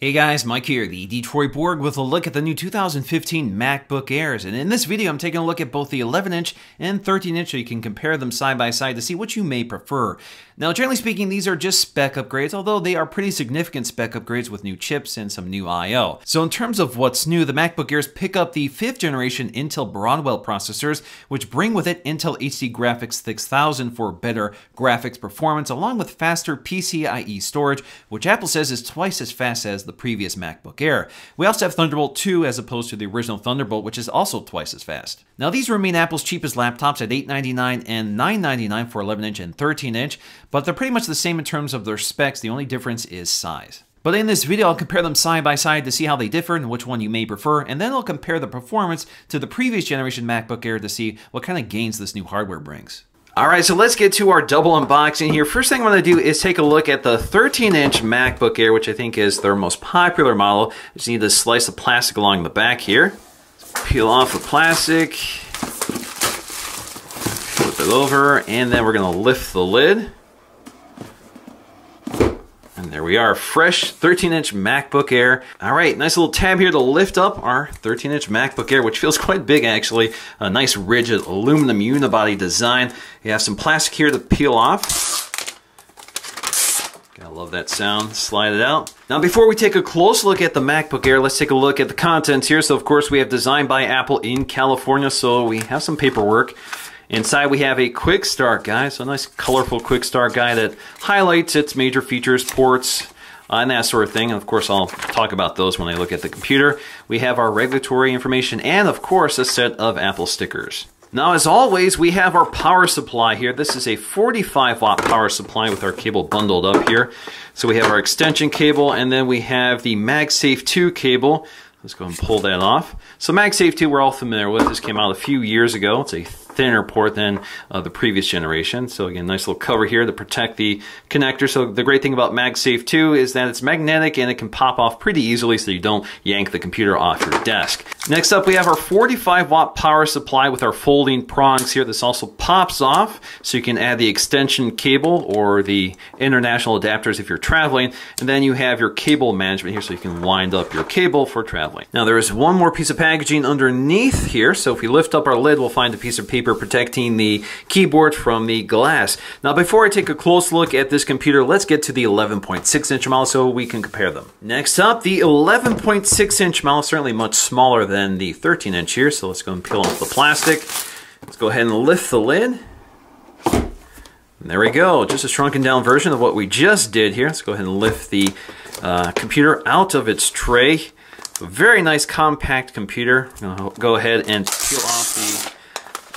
Hey guys, Mike here, the Detroit Borg, with a look at the new 2015 MacBook Airs. And in this video, I'm taking a look at both the 11-inch and 13-inch so you can compare them side by side to see what you may prefer. Now, generally speaking, these are just spec upgrades, although they are pretty significant spec upgrades with new chips and some new I/O. So in terms of what's new, the MacBook Airs pick up the 5th generation Intel Broadwell processors, which bring with it Intel HD Graphics 6000 for better graphics performance, along with faster PCIe storage, which Apple says is twice as fast as the previous MacBook Air. We also have Thunderbolt 2 as opposed to the original Thunderbolt, which is also twice as fast. Now, these remain Apple's cheapest laptops at $899 and $999 for 11-inch and 13-inch, but they're pretty much the same in terms of their specs. The only difference is size. But in this video, I'll compare them side by side to see how they differ and which one you may prefer, and then I'll compare the performance to the previous generation MacBook Air to see what kind of gains this new hardware brings. Alright, so let's get to our double unboxing here. First thing I'm going to do is take a look at the 13-inch MacBook Air, which I think is their most popular model. Just need to slice the plastic along the back here. Peel off the plastic, flip it over, and then we're going to lift the lid. And there we are, fresh 13-inch MacBook Air. All right, nice little tab here to lift up our 13-inch MacBook Air, which feels quite big actually. A nice rigid aluminum unibody design. You have some plastic here to peel off. Gotta love that sound. Slide it out. Now, before we take a close look at the MacBook Air, let's take a look at the contents here. So, of course, we have designed by Apple in California, so we have some paperwork. Inside we have a quick start guide, so a nice colorful quick start guide that highlights its major features, ports, and that sort of thing. And of course I'll talk about those when I look at the computer. We have our regulatory information and of course a set of Apple stickers. Now, as always, we have our power supply here. This is a 45-watt power supply with our cable bundled up here. So we have our extension cable, and then we have the MagSafe 2 cable. Let's go and pull that off. So MagSafe 2 we're all familiar with. This came out a few years ago. It's a thinner port than the previous generation. So again, nice little cover here to protect the connector. So the great thing about MagSafe 2 is that it's magnetic and it can pop off pretty easily so you don't yank the computer off your desk. Next up, we have our 45-watt power supply with our folding prongs here. This also pops off so you can add the extension cable or the international adapters if you're traveling. And then you have your cable management here so you can wind up your cable for traveling. Now, there is one more piece of packaging underneath here. So if we lift up our lid, we'll find a piece of paper protecting the keyboard from the glass. Now, before I take a close look at this computer, let's get to the 11.6-inch model so we can compare them. Next up, the 11.6-inch model, certainly much smaller than the 13-inch here, so let's go and peel off the plastic. Let's go ahead and lift the lid. And there we go, just a shrunken down version of what we just did here. Let's go ahead and lift the computer out of its tray. A very nice compact computer. I'll go ahead and peel off the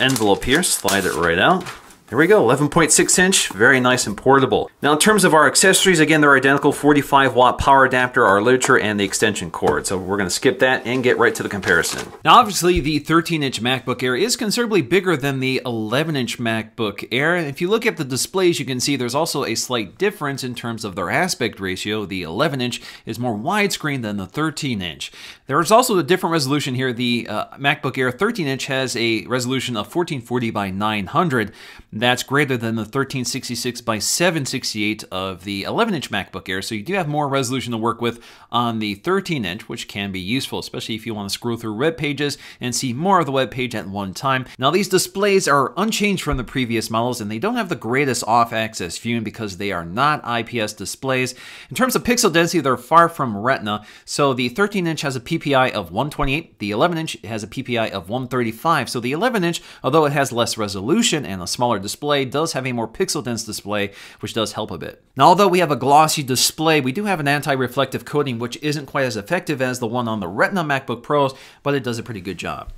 envelope here, slide it right out. There we go, 11.6-inch, very nice and portable. Now, in terms of our accessories, again, they're identical, 45-watt power adapter, our literature, and the extension cord. So we're going to skip that and get right to the comparison. Now, obviously, the 13-inch MacBook Air is considerably bigger than the 11-inch MacBook Air. If you look at the displays, you can see there's also a slight difference in terms of their aspect ratio. The 11-inch is more widescreen than the 13-inch. There is also a different resolution here. The MacBook Air 13-inch has a resolution of 1440 by 900. That's greater than the 1366 by 768 of the 11-inch MacBook Air, so you do have more resolution to work with on the 13-inch, which can be useful, especially if you want to scroll through web pages and see more of the web page at one time. Now, these displays are unchanged from the previous models, and they don't have the greatest off-axis viewing because they are not IPS displays. In terms of pixel density, they're far from Retina, so the 13-inch has a PPI of 128, the 11-inch has a PPI of 135, so the 11-inch, although it has less resolution and a smaller display, does have a more pixel dense display, which does help a bit. Now, although we have a glossy display, we do have an anti-reflective coating, which isn't quite as effective as the one on the Retina MacBook Pros, but it does a pretty good job.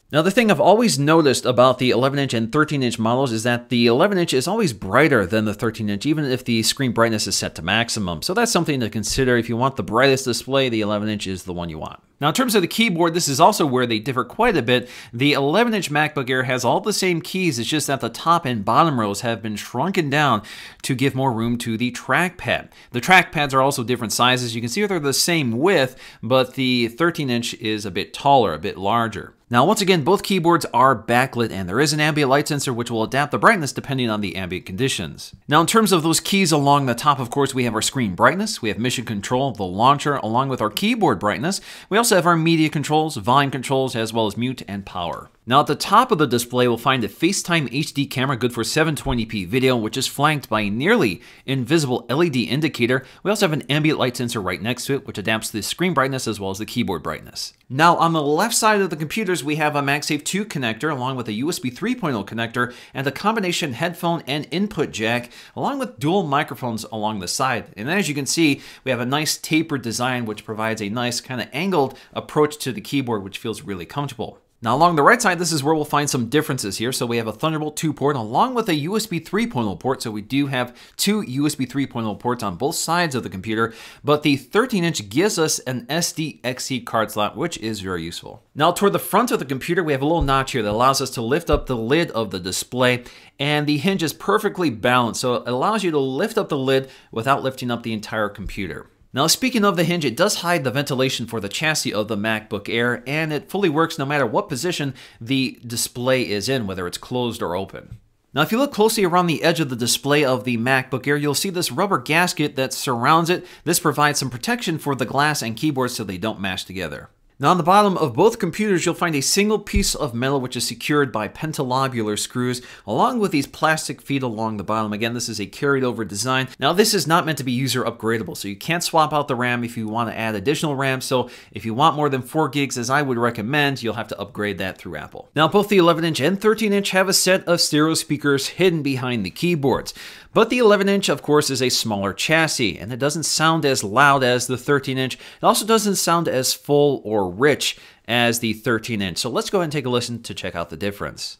Now, the thing I've always noticed about the 11-inch and 13-inch models is that the 11-inch is always brighter than the 13-inch, even if the screen brightness is set to maximum. So that's something to consider. If you want the brightest display, the 11-inch is the one you want. Now, in terms of the keyboard, this is also where they differ quite a bit. The 11-inch MacBook Air has all the same keys, it's just that the top and bottom rows have been shrunken down to give more room to the trackpad. The trackpads are also different sizes. You can see they're the same width, but the 13-inch is a bit taller, a bit larger. Now, once again, both keyboards are backlit, and there is an ambient light sensor which will adapt the brightness depending on the ambient conditions. Now, in terms of those keys along the top, of course, we have our screen brightness, we have mission control, the launcher, along with our keyboard brightness. We also have our media controls, volume controls, as well as mute and power. Now, at the top of the display, we'll find a FaceTime HD camera good for 720p video, which is flanked by a nearly invisible LED indicator. We also have an ambient light sensor right next to it, which adapts the screen brightness as well as the keyboard brightness. Now, on the left side of the computers, we have a MagSafe 2 connector, along with a USB 3.0 connector, and a combination headphone and input jack, along with dual microphones along the side. And as you can see, we have a nice tapered design, which provides a nice kind of angled approach to the keyboard, which feels really comfortable. Now, along the right side, this is where we'll find some differences here. So we have a Thunderbolt 2 port along with a USB 3.0 port. So we do have two USB 3.0 ports on both sides of the computer, but the 13-inch gives us an SDXC card slot, which is very useful. Now, toward the front of the computer, we have a little notch here that allows us to lift up the lid of the display, and the hinge is perfectly balanced. So it allows you to lift up the lid without lifting up the entire computer. Now, speaking of the hinge, it does hide the ventilation for the chassis of the MacBook Air, and it fully works no matter what position the display is in, whether it's closed or open. Now, if you look closely around the edge of the display of the MacBook Air, you'll see this rubber gasket that surrounds it. This provides some protection for the glass and keyboard so they don't mash together. Now, on the bottom of both computers, you'll find a single piece of metal which is secured by pentalobular screws, along with these plastic feet along the bottom. Again, this is a carried over design. Now, this is not meant to be user upgradable, so you can't swap out the RAM if you want to add additional RAM. So if you want more than 4 gigs, as I would recommend, you'll have to upgrade that through Apple. Now, both the 11-inch and 13-inch have a set of stereo speakers hidden behind the keyboards. But the 11-inch, of course, is a smaller chassis, and it doesn't sound as loud as the 13-inch. It also doesn't sound as full or rich as the 13-inch. So let's go ahead and take a listen to check out the difference.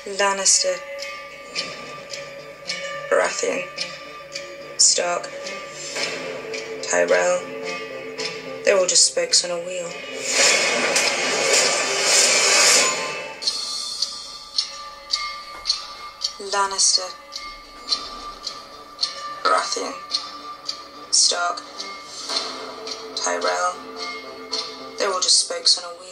Lannister, Baratheon, Stark, Tyrell, they're all just spokes on a wheel. Lannister, Baratheon, Stark, Tyrell, they're all just spokes on a wheel.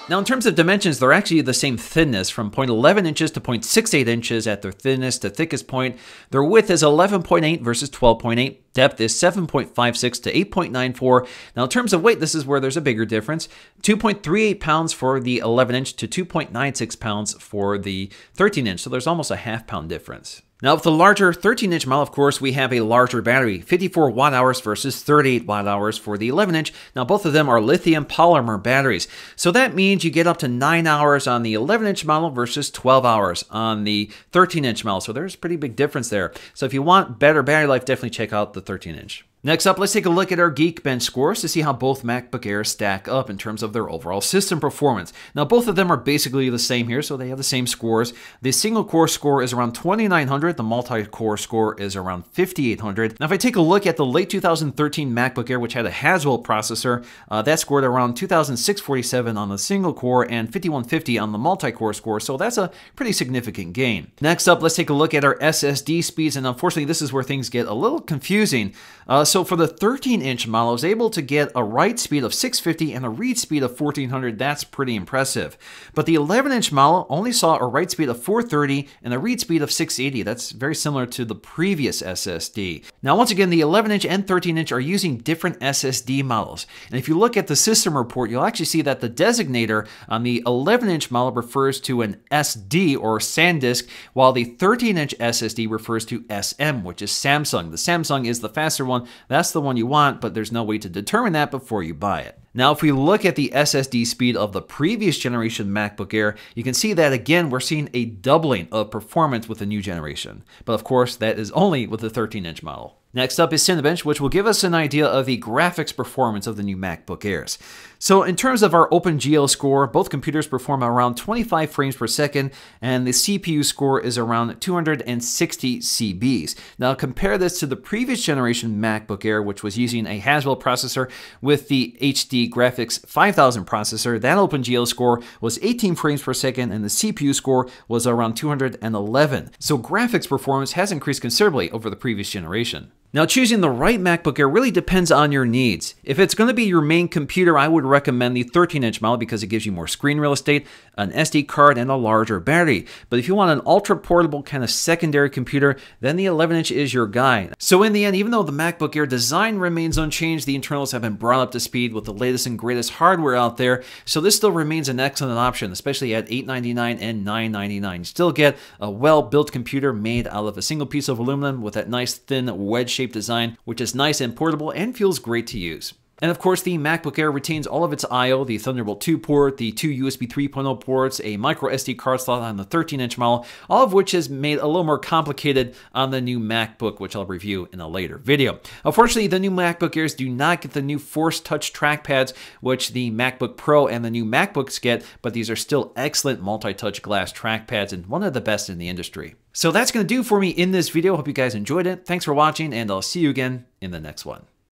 Now, in terms of dimensions, they're actually the same thickness, from 0.11 inches to 0.68 inches at their thinnest to thickest point. Their width is 11.8 versus 12.8. Depth is 7.56 to 8.94. Now, in terms of weight, this is where there's a bigger difference. 2.38 pounds for the 11-inch to 2.96 pounds for the 13-inch. So there's almost a half-pound difference. Now, with the larger 13-inch model, of course, we have a larger battery, 54 watt-hours versus 38 watt-hours for the 11-inch. Now, both of them are lithium polymer batteries. So that means you get up to 9 hours on the 11-inch model versus 12 hours on the 13-inch model. So there's a pretty big difference there. So if you want better battery life, definitely check out the 13-inch. Next up, let's take a look at our Geekbench scores to see how both MacBook Airs stack up in terms of their overall system performance. Now, both of them are basically the same here, so they have the same scores. The single-core score is around 2,900. The multi-core score is around 5,800. Now, if I take a look at the late 2013 MacBook Air, which had a Haswell processor, that scored around 2,647 on the single-core and 5,150 on the multi-core score, so that's a pretty significant gain. Next up, let's take a look at our SSD speeds, and unfortunately, this is where things get a little confusing. So for the 13-inch model, I was able to get a write speed of 650 and a read speed of 1400. That's pretty impressive. But the 11-inch model only saw a write speed of 430 and a read speed of 680. That's very similar to the previous SSD. Now, once again, the 11-inch and 13-inch are using different SSD models. And if you look at the system report, you'll actually see that the designator on the 11-inch model refers to an SD or SanDisk, while the 13-inch SSD refers to SM, which is Samsung. The Samsung is the faster one. That's the one you want, but there's no way to determine that before you buy it. Now, if we look at the SSD speed of the previous generation MacBook Air, you can see that again, we're seeing a doubling of performance with the new generation. But of course, that is only with the 13-inch model. Next up is Cinebench, which will give us an idea of the graphics performance of the new MacBook Airs. So in terms of our OpenGL score, both computers perform around 25 frames per second, and the CPU score is around 260 CBs. Now compare this to the previous generation MacBook Air, which was using a Haswell processor with the HD Graphics 5000 processor. That OpenGL score was 18 frames per second, and the CPU score was around 211. So graphics performance has increased considerably over the previous generation. Now, choosing the right MacBook Air really depends on your needs. If it's going to be your main computer, I would recommend the 13-inch model because it gives you more screen real estate, an SD card, and a larger battery. But if you want an ultra-portable kind of secondary computer, then the 11-inch is your guy. So in the end, even though the MacBook Air design remains unchanged, the internals have been brought up to speed with the latest and greatest hardware out there. So this still remains an excellent option, especially at $899 and $999. You still get a well-built computer made out of a single piece of aluminum with that nice thin wedge-shaped design, which is nice and portable and feels great to use. And of course, the MacBook Air retains all of its I/O, the Thunderbolt 2 port, the two USB 3.0 ports, a micro SD card slot on the 13-inch model, all of which is made a little more complicated on the new MacBook, which I'll review in a later video. Unfortunately, the new MacBook Airs do not get the new Force Touch trackpads, which the MacBook Pro and the new MacBooks get, but these are still excellent multi-touch glass trackpads and one of the best in the industry. So that's going to do for me in this video. Hope you guys enjoyed it. Thanks for watching, and I'll see you again in the next one.